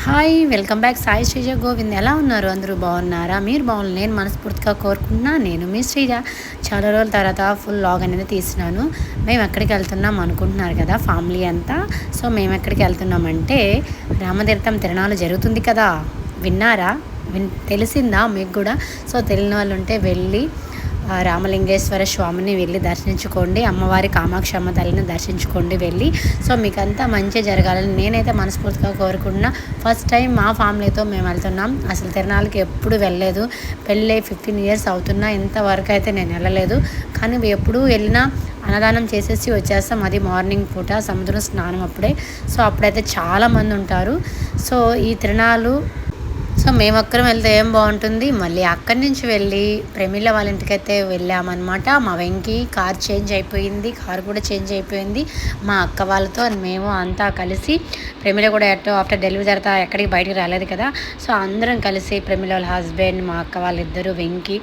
Hi welcome back Sai Sreeja Govind. ఎలా ఉన్నారు? అందరూ బాగున్నారా? మీరు బాగున్నారు నేను మనస్ఫూర్తిగా కోరుకుంటున్నా. నేను మీ శ్రీజ. చాలా రోజుల తర్వాత ఫుల్ లాగ్ అనేది తీసినాను. మేము ఎక్కడికి వెళ్తున్నాం అనుకుంటున్నారు కదా ఫ్యామిలీ అంతా. సో మేము ఎక్కడికి వెళ్తున్నామంటే రామతీర్థం తిరణాలు జరుగుతుంది కదా, విన్నారా? తెలిసిందా మీకు కూడా? సో తెలియని వాళ్ళు ఉంటే వెళ్ళి రామలింగేశ్వర స్వామిని వెళ్ళి దర్శించుకోండి. అమ్మవారి కామాక్షి అమ్మ తల్లిని దర్శించుకోండి వెళ్ళి. సో మీకు అంతా మంచి జరగాలని నేనైతే మనస్ఫూర్తిగా కోరుకుంటున్నా. ఫస్ట్ టైం మా ఫ్యామిలీతో మేము వెళ్తున్నాం. అసలు తిరణాలకి ఎప్పుడు వెళ్ళలేదు. పెళ్ళి 15 years అవుతున్నా ఇంతవరకు అయితే నేను వెళ్ళలేదు. కానీ ఎప్పుడు వెళ్ళినా అన్నదానం చేసేసి వచ్చేస్తాం. అది మార్నింగ్ పూట సముద్రం స్నానం అప్పుడే. సో అప్పుడైతే చాలామంది ఉంటారు. సో ఈ తిరణాలు మేము ఒక్కరం వెళ్తే ఏం బాగుంటుంది. మళ్ళీ అక్కడి నుంచి వెళ్ళి ప్రమీల వాళ్ళ ఇంటికైతే వెళ్ళామన్నమాట. మా వెంకి కార్ చేంజ్ అయిపోయింది, కారు కూడా చేంజ్ అయిపోయింది మా అక్క వాళ్ళతో. మేము అంతా కలిసి, ప్రమీల కూడా ఎట్టో ఆఫ్టర్ డెలివరీ తర్వాత ఎక్కడికి బయటికి రాలేదు కదా, సో అందరం కలిసి ప్రమీల వాళ్ళ హస్బెండ్, మా అక్క వాళ్ళిద్దరూ, వెంకి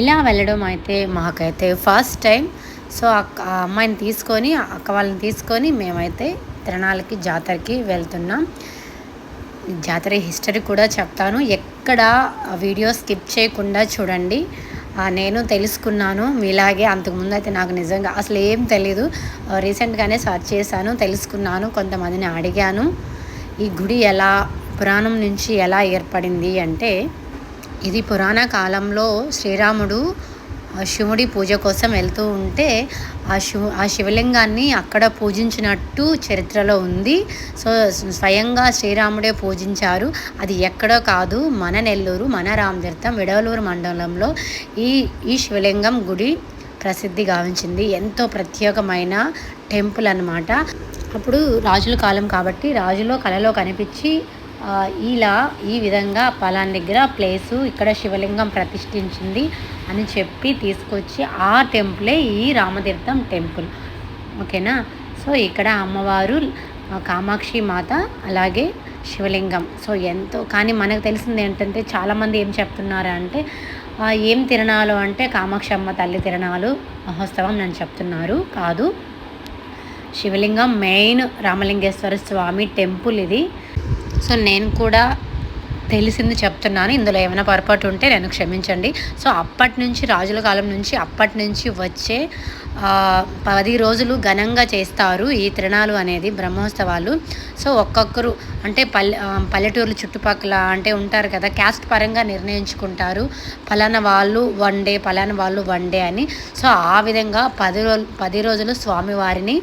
ఇలా వెళ్ళడం అయితే మాకైతే ఫస్ట్ టైం. సో ఆ అమ్మాయిని తీసుకొని, అక్క వాళ్ళని తీసుకొని మేమైతే తిరణాలకి జాతరకి వెళ్తున్నాం. జాతర హిస్టరీ కూడా చెప్తాను. ఎక్కడ వీడియో స్కిప్ చేయకుండా చూడండి. నేను తెలుసుకున్నాను మీలాగే. అంతకుముందు అయితే నాకు నిజంగా అసలు ఏం తెలీదు. రీసెంట్గానే సర్చ్ చేశాను, తెలుసుకున్నాను, కొంతమందిని అడిగాను. ఈ గుడి ఎలా పురాణం నుంచి ఎలా ఏర్పడింది అంటే, ఇది పురాణ కాలంలో శ్రీరాముడు శివుడి పూజ కోసం వెళ్తూ ఉంటే ఆ శివలింగాన్ని అక్కడ పూజించినట్టు చరిత్రలో ఉంది. సో స్వయంగా శ్రీరాముడే పూజించారు. అది ఎక్కడో కాదు, మన నెల్లూరు, మన రామతీర్థం విడవలూరు మండలంలో ఈ శివలింగం గుడి ప్రసిద్ధి గావించింది. ఎంతో ప్రత్యేకమైన టెంపుల్ అన్నమాట. అప్పుడు రాజుల కాలం కాబట్టి రాజులో కలలో కనిపించి ఈ విధంగా పలానా దగ్గర ప్లేసు, ఇక్కడ శివలింగం ప్రతిష్ఠించింది అని చెప్పి తీసుకొచ్చి ఆ టెంపులే ఈ రామతీర్థం టెంపుల్. ఓకేనా? సో ఇక్కడ అమ్మవారు కామాక్షి మాత, అలాగే శివలింగం. సో ఎంతో, కానీ మనకు తెలిసింది ఏంటంటే చాలామంది ఏం చెప్తున్నారు అంటే ఏం తిరణాలు అంటే కామాక్షి అమ్మ తల్లి తిరణాలు మహోత్సవం అని చెప్తున్నారు. కాదు, శివలింగం మెయిన్ రామలింగేశ్వర స్వామి టెంపుల్ ఇది. సో నేను కూడా తెలిసింది చెప్తున్నాను. ఇందులో ఏమైనా పొరపాటు ఉంటే నేను క్షమించండి. సో అప్పటి నుంచి, రాజుల కాలం నుంచి, అప్పటి నుంచి వచ్చే 10 రోజులు ఘనంగా చేస్తారు ఈ తిరణాలు అనేది, బ్రహ్మోత్సవాలు. సో ఒక్కొక్కరు అంటే పల్లెటూర్లు చుట్టుపక్కల అంటే ఉంటారు కదా, క్యాస్ట్ పరంగా నిర్ణయించుకుంటారు. పలానా వాళ్ళు 1 day, పలానా వాళ్ళు 1 day అని. సో ఆ విధంగా 10 రోజులు స్వామివారిని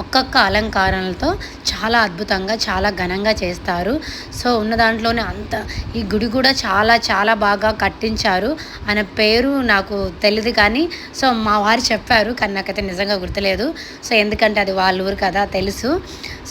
ఒక్కొక్క అలంకారాలతో చాలా అద్భుతంగా, చాలా ఘనంగా చేస్తారు. సో ఉన్న దాంట్లోనే అంత, ఈ గుడి కూడా చాలా చాలా బాగా కట్టించారు. ఆయన పేరు నాకు తెలియదు కానీ, సో మా వారు చెప్పారు, కానీ నాకైతే నిజంగా గుర్తులేదు. సో ఎందుకంటే అది వాళ్ళ ఊరు కదా, తెలుసు.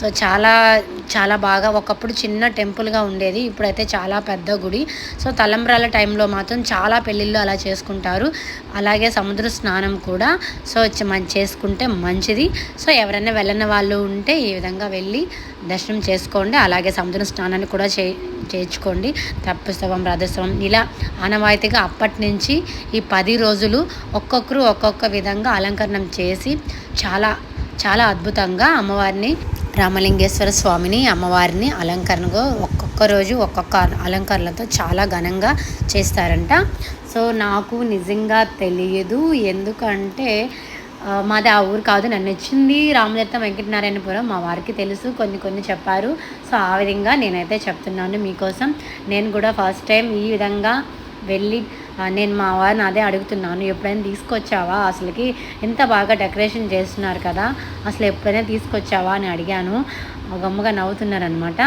సో చాలా చాలా బాగా, ఒకప్పుడు చిన్న టెంపుల్గా ఉండేది, ఇప్పుడైతే చాలా పెద్ద గుడి. సో తలంబ్రాల టైంలో మాత్రం చాలా పెళ్ళిళ్ళు అలా చేసుకుంటారు. అలాగే సముద్ర స్నానం కూడా సో చేసుకుంటే మంచిది. సో ఎవరైనా వెళ్ళని వాళ్ళు ఉంటే ఈ విధంగా వెళ్ళి దర్శనం చేసుకోండి. అలాగే సముద్ర స్నానాన్ని కూడా చేర్చుకోండి. తెప్పోత్సవం, రథోత్సవం ఇలా ఆనవాయితీగా అప్పటి నుంచి ఈ 10 రోజులు ఒక్కొక్కరు ఒక్కొక్క విధంగా అలంకరణం చేసి చాలా చాలా అద్భుతంగా అమ్మవారిని, రామలింగేశ్వర స్వామిని, అమ్మవారిని అలంకరణగా ఒక్కొక్క రోజు ఒక్కొక్క అలంకరణలతో చాలా ఘనంగా చేస్తారంట. సో నాకు నిజంగా తెలియదు, ఎందుకంటే మాది ఆ ఊరు కాదు. నన్ను వచ్చింది రామతీర్థం వెంకటనారాయణపురం, మా వారికి తెలుసు, కొన్ని చెప్పారు. సో ఆ విధంగా నేనైతే చెప్తున్నాను మీకోసం. నేను కూడా ఫస్ట్ టైం ఈ విధంగా వెళ్ళి, నేను మా వారిని అదే అడుగుతున్నాను, ఎప్పుడైనా తీసుకొచ్చావా, అసలుకి ఎంత బాగా డెకరేషన్ చేస్తున్నారు కదా, అసలు ఎప్పుడైనా తీసుకొచ్చావా అని అడిగాను. గమ్ముగా నవ్వుతున్నారనమాట.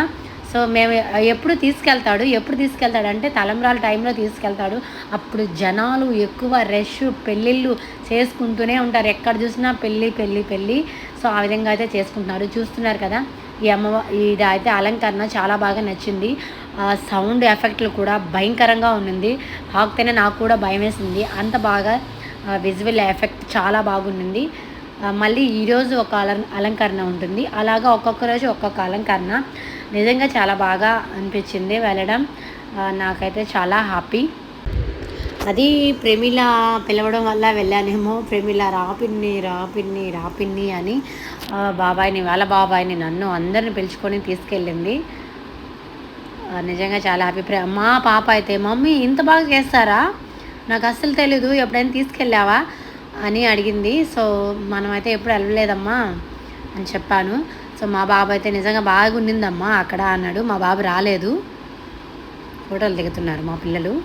సో మేము ఎప్పుడు తీసుకెళ్తాడు అంటే తలంబ్రాల టైంలో తీసుకెళ్తాడు. అప్పుడు జనాలు ఎక్కువ, రష్, పెళ్ళిళ్ళు చేసుకుంటూనే ఉంటారు, ఎక్కడ చూసినా పెళ్ళి. సో ఆ విధంగా అయితే చేసుకుంటున్నారు. చూస్తున్నారు కదా, ఇది అయితే అలంకరణ చాలా బాగా నచ్చింది. సౌండ్ ఎఫెక్ట్లు కూడా భయంకరంగా ఉంది. కాకపోతేనే నాకు కూడా భయం వేసింది, అంత బాగా విజువల్ ఎఫెక్ట్ చాలా బాగుంది. మళ్ళీ ఈరోజు ఒక అలంకరణ ఉంటుంది, అలాగా ఒక్కొక్క రోజు ఒక్కొక్క అలంకరణ. నిజంగా చాలా బాగా అనిపించింది వెళ్ళడం. నాకైతే చాలా హ్యాపీ. అది ప్రేమిల పిలవడం వల్ల వెళ్ళానేమో. ప్రేమిల రా పిన్ని, రా పిన్ని, రా పిన్ని అని బాబాయిని, వాళ్ళ బాబాయిని, నన్ను అందరిని పిలుచుకొని తీసుకెళ్ళింది. నిజంగా చాలా హ్యాపీ. మా పాప అయితే మమ్మీ ఇంత బాగా చేస్తారా, నాకు అస్సలు తెలీదు, ఎప్పుడైనా తీసుకెళ్ళావా అని అడిగింది. సో మనమైతే ఎప్పుడు వెళ్ళలేదమ్మా అని చెప్పాను. సో మా బాబు అయితే నిజంగా బాగుండిందమ్మా అక్కడ అన్నాడు. మా బాబు రాలేదు, ఫోటోలు దిగుతున్నారు మా పిల్లలు.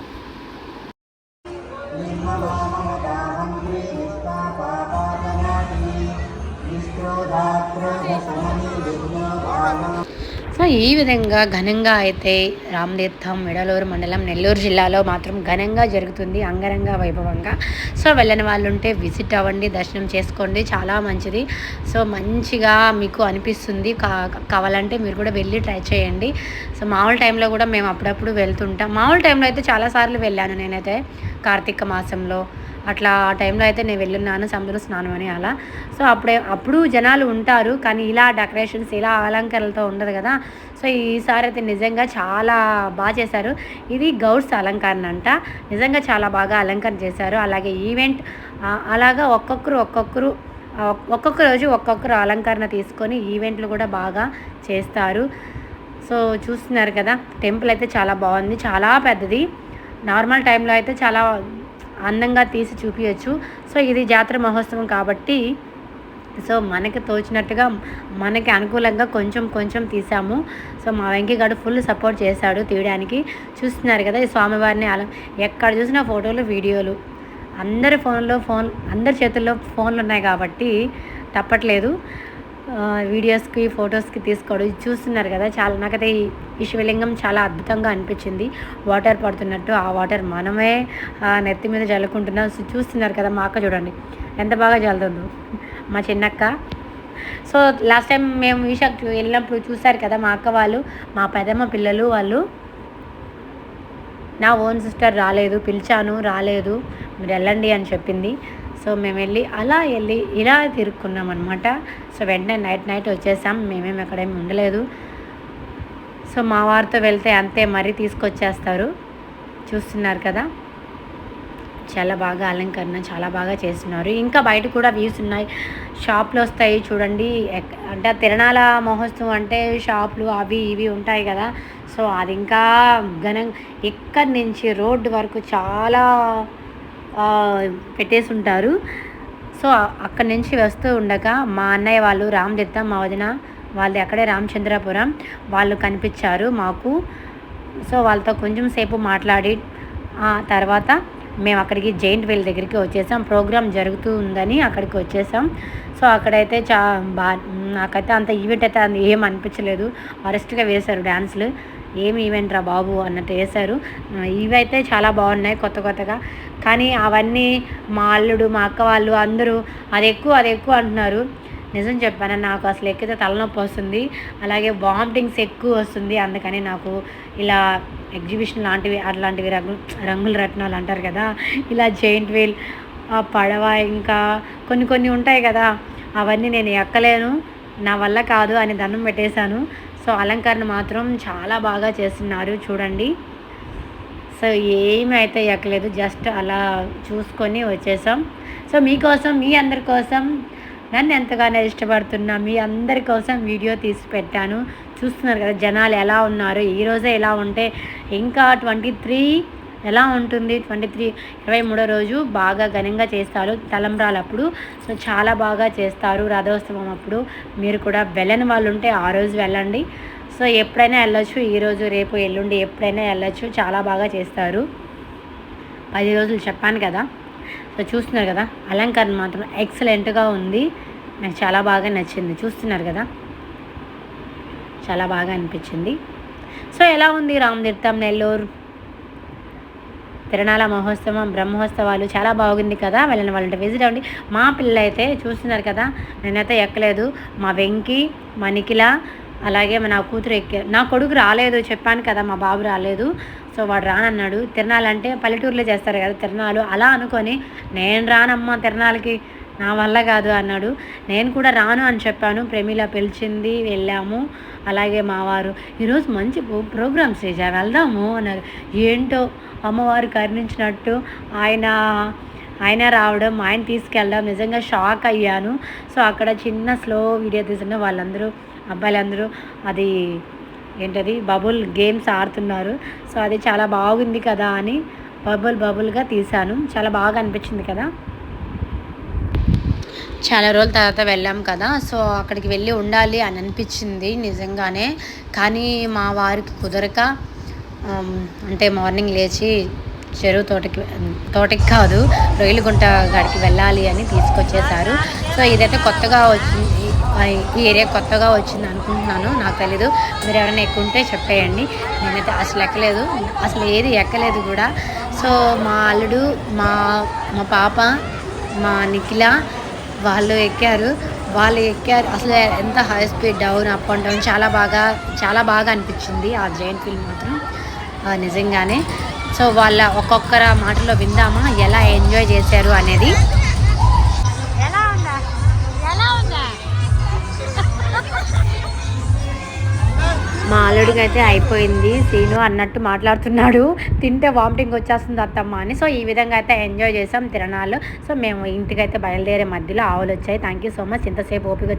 సో ఈ విధంగా ఘనంగా అయితే రామతీర్థం మెడలూరు మండలం నెల్లూరు జిల్లాలో మాత్రం ఘనంగా జరుగుతుంది, అంగరంగ వైభవంగా. సో వెళ్ళని వాళ్ళు ఉంటే విజిట్ అవ్వండి, దర్శనం చేసుకోండి, చాలా మంచిది. సో మంచిగా మీకు అనిపిస్తుంది. కావాలంటే మీరు కూడా వెళ్ళి ట్రై చేయండి. సో మామూలు టైంలో కూడా మేము అప్పుడప్పుడు వెళ్తుంటాం. మామూలు టైంలో అయితే చాలాసార్లు వెళ్ళాను నేనైతే, కార్తీక మాసంలో అట్లా ఆ టైంలో అయితే నేను వెళ్ళున్నాను, సముద్ర స్నానం అని అలా. సో అప్పుడు జనాలు ఉంటారు, కానీ ఇలా డెకరేషన్స్ ఇలా అలంకరణలతో ఉండదు కదా. సో ఈసారి అయితే నిజంగా చాలా బాగా చేశారు. ఇది గౌడ్స్ అలంకరణ అంట, నిజంగా చాలా బాగా అలంకరణ చేశారు. అలాగే ఈవెంట్ అలాగా ఒక్కొక్కరు ఒక్కొక్క రోజు ఒక్కొక్కరు అలంకరణ తీసుకొని ఈవెంట్లు కూడా బాగా చేస్తారు. సో చూస్తున్నారు కదా, టెంపుల్ అయితే చాలా బాగుంది, చాలా పెద్దది. నార్మల్ టైంలో అయితే చాలా అందంగా తీసి చూపించచ్చు. సో ఇది జాతర మహోత్సవం కాబట్టి సో మనకి తోచినట్టుగా మనకి అనుకూలంగా కొంచెం తీసాము. సో మా వెంకీగాడు ఫుల్ సపోర్ట్ చేశాడు తీయడానికి. చూస్తున్నారు కదా, ఈ స్వామివారిని ఎక్కడ చూసినా ఫోటోలు, వీడియోలు. అందరి చేతుల్లో ఫోన్లు ఉన్నాయి కాబట్టి తప్పట్లేదు వీడియోస్కి, ఫొటోస్కి తీసుకోవడం. చూస్తున్నారు కదా, చాలా నాకైతే ఈ శివలింగం చాలా అద్భుతంగా అనిపించింది. వాటర్ పడుతున్నట్టు, ఆ వాటర్ మనమే నెత్తి మీద జల్లుకుంటున్నాం. చూస్తున్నారు కదా, మా అక్క చూడండి ఎంత బాగా జల్లుతుందో, మా చిన్నక్క. సో లాస్ట్ టైం మేము విశాఖ వెళ్ళినప్పుడు చూశారు కదా, మా అక్క వాళ్ళు, మా పెదమ్మ పిల్లలు వాళ్ళు. నా ఓన్ సిస్టర్ రాలేదు, పిలిచాను రాలేదు, మీరు వెళ్ళండి అని చెప్పింది. సో మేము వెళ్ళి ఇలా తిరుక్కున్నాం అనమాట. సో వెంటనే నైట్ వచ్చేసాం, మేమేమి ఎక్కడేమి ఉండలేదు. సో మా వారితో వెళ్తే అంతే, మరీ తీసుకొచ్చేస్తారు. చూస్తున్నారు కదా, చాలా బాగా అలంకరణ చాలా బాగా చేస్తున్నారు. ఇంకా బయట కూడా వ్యూస్ ఉన్నాయి, షాపులు వస్తాయి చూడండి. అంటే తిరణాల మహోత్సవం అంటే షాపులు అవి ఇవి ఉంటాయి కదా. సో అది ఇంకా ఇక్కడి నుంచి రోడ్డు వరకు చాలా పెట్టేసి ఉంటారు. సో అక్కడి నుంచి వస్తూ ఉండగా మా అన్నయ్య వాళ్ళు రామతీర్థం, మా వదిన వాళ్ళది అక్కడే రామచంద్రాపురం, వాళ్ళు కనిపించారు మాకు. సో వాళ్ళతో కొంచెం సేపు మాట్లాడి తర్వాత మేము అక్కడికి జైంట్ వీల్ దగ్గరికి వచ్చేసాం. ప్రోగ్రామ్ జరుగుతూ ఉందని అక్కడికి వచ్చేసాం. సో అక్కడైతే నాకైతే అంత ఈవెంట్ అయితే ఏం అనిపించలేదు, వరస్ట్గా వేశారు డ్యాన్సులు. ఏమి ఈవెంట్ రా బాబు అన్నట్టు వేశారు. ఇవైతే చాలా బాగున్నాయి కొత్తగా. కానీ అవన్నీ మా అల్లుడు, మా అక్క వాళ్ళు అందరూ అది ఎక్కువ అంటున్నారు. నిజం చెప్పాను, నాకు అసలు ఎక్కితే తలనొప్పి వస్తుంది, అలాగే వామిటింగ్స్ ఎక్కువ వస్తుంది. అందుకని నాకు ఇలా ఎగ్జిబిషన్ అట్లాంటివి రంగుల రత్నాలు అంటారు కదా, ఇలా జైంట్ వీల్, పడవ, ఇంకా కొన్ని ఉంటాయి కదా, అవన్నీ నేను ఎక్కలేను, నా వల్ల కాదు అని దండం పెట్టేశాను. సో అలంకరణ మాత్రం చాలా బాగా చేస్తున్నారు చూడండి. సో ఏమీ అయితే ఎక్కలేదు, జస్ట్ అలా చూసుకొని వచ్చేసాం. సో మీకోసం, మీ అందరి కోసం, నన్ను ఎంతగానో ఇష్టపడుతున్నా మీ అందరి కోసం వీడియో తీసి పెట్టాను. చూస్తున్నారు కదా జనాలు ఎలా ఉన్నారు. ఈరోజే ఎలా ఉంటే ఇంకా 23 ఎలా ఉంటుంది, 23వ రోజు బాగా ఘనంగా చేస్తారు తలంబ్రాలప్పుడు. సో చాలా బాగా చేస్తారు రథోత్సవం అప్పుడు. మీరు కూడా వెళ్ళని వాళ్ళు ఉంటే ఆ రోజు వెళ్ళండి. సో ఎప్పుడైనా వెళ్ళొచ్చు, ఈరోజు రేపు ఎల్లుండి ఎప్పుడైనా వెళ్ళొచ్చు, చాలా బాగా చేస్తారు. 10 రోజులు చెప్పాను కదా. సో చూస్తున్నారు కదా, అలంకరణ మాత్రం ఎక్సలెంట్గా ఉంది, నాకు చాలా బాగా నచ్చింది. చూస్తున్నారు కదా, చాలా బాగా అనిపించింది. సో ఎలా ఉంది రామతీర్థం నెల్లూరు తిరణాల మహోత్సవం, బ్రహ్మోత్సవాలు చాలా బాగుంది కదా. వెళ్ళిన వాళ్ళంటే విజిట్ అవ్వండి. మా పిల్లలు అయితే చూస్తున్నారు కదా, నేనైతే ఎక్కలేదు. మా వెంకీ, మా నిఖిల, అలాగే నా కూతురు నా కొడుకు రాలేదు, చెప్పాను కదా, మా బాబు రాలేదు. సో వాడు రానన్నాడు. తిరణాలంటే పల్లెటూరులో చేస్తారు కదా తిరణాలు, అలా అనుకొని నేను రానమ్మా తిరణాలకి, నా వల్ల కాదు అన్నాడు. నేను కూడా రాను అని చెప్పాను. ప్రేమిల పిలిచింది, వెళ్ళాము. అలాగే మా వారు ఈరోజు మంచి ప్రోగ్రామ్ శ్రీజ వెళ్దాము అన్నారు. ఏంటో అమ్మవారు కరుణించినట్టు ఆయన ఆయన రావడం, ఆయన తీసుకెళ్ళడం నిజంగా షాక్ అయ్యాను. సో అక్కడ చిన్న స్లో వీడియో తీసిన వాళ్ళందరూ అబ్బాయిలందరూ అది ఏంటది బబుల్ గేమ్స్ ఆడుతున్నారు. సో అది చాలా బాగుంది కదా అని బబుల్గా తీశాను. చాలా బాగా అనిపించింది కదా. చాలా రోజుల తర్వాత వెళ్ళాం కదా, సో అక్కడికి వెళ్ళి ఉండాలి అని అనిపించింది నిజంగానే. కానీ మా వారికి కుదరక అంటే మార్నింగ్ లేచి చెరువు తోటకి కాదు రొయ్యలగుంట గాడికి వెళ్ళాలి అని తీసుకొచ్చేసారు. సో ఇదైతే కొత్తగా వచ్చింది, ఈ ఏరియా కొత్తగా వచ్చింది అనుకుంటున్నాను, నాకు తెలీదు. మీరు ఎవరైనా ఎక్కుంటే చెప్పేయండి. నేనైతే అసలు ఎక్కలేదు, అసలు ఏది ఎక్కలేదు కూడా. సో మా అల్లుడు, మా మా పాప, మా నిఖిల వాళ్ళు ఎక్కారు. అసలు ఎంత high speed down up and down చాలా బాగా అనిపించింది ఆ జైంట్ వీల్ మాత్రం నిజంగానే. సో వాళ్ళ ఒక్కొక్కర మాటలో విందామా ఎలా ఎంజాయ్ చేశారు అనేది. మా అల్లుడికి అయితే అయిపోయింది సీను అన్నట్టు మాట్లాడుతున్నాడు, తింటే వామిటింగ్ వచ్చేస్తుంది అత్తమ్మ అని. సో ఈ విధంగా అయితే ఎంజాయ్ చేసాం తిరణాల్లో. సో మేము ఇంటికైతే బయలుదేరే మధ్యలో ఆవులు వచ్చాయి. థ్యాంక్ యూ సో మచ్ ఇంతసేపు ఓపిక